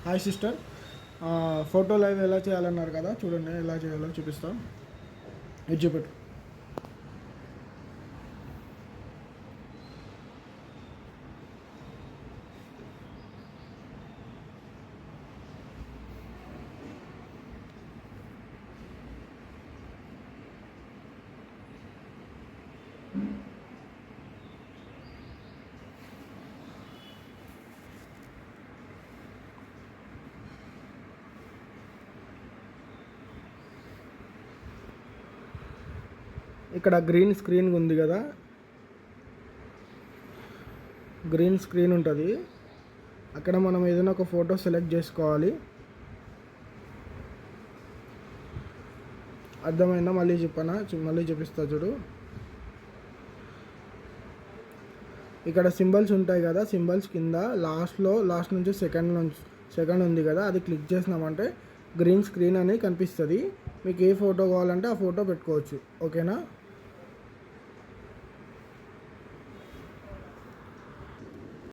Hi sister, photo live ఎలా చేయాలన్నారు కదా, చూడండి ఎలా చేయాలో చూపిస్తాం. ఇది చూపెట్టు. ఇక్కడ గ్రీన్ స్క్రీన్ ఉంది కదా, గ్రీన్ స్క్రీన్ ఉంటుంది. అక్కడ మనం ఏదైనా ఒక ఫోటో సెలెక్ట్ చేసుకోవాలి. అర్థమైందా? మళ్ళీ చూపిస్తా చూడు. ఇక్కడ సింబల్స్ ఉంటాయి కదా, సింబల్స్ కింద లాస్ట్ నుంచి సెకండ్ ఉంది కదా, అది క్లిక్ చేసినామంటే గ్రీన్ స్క్రీన్ అని కనిపిస్తుంది. మీకు ఏ ఫోటో కావాలంటే ఆ ఫోటో పెట్టుకోవచ్చు. ఓకేనా?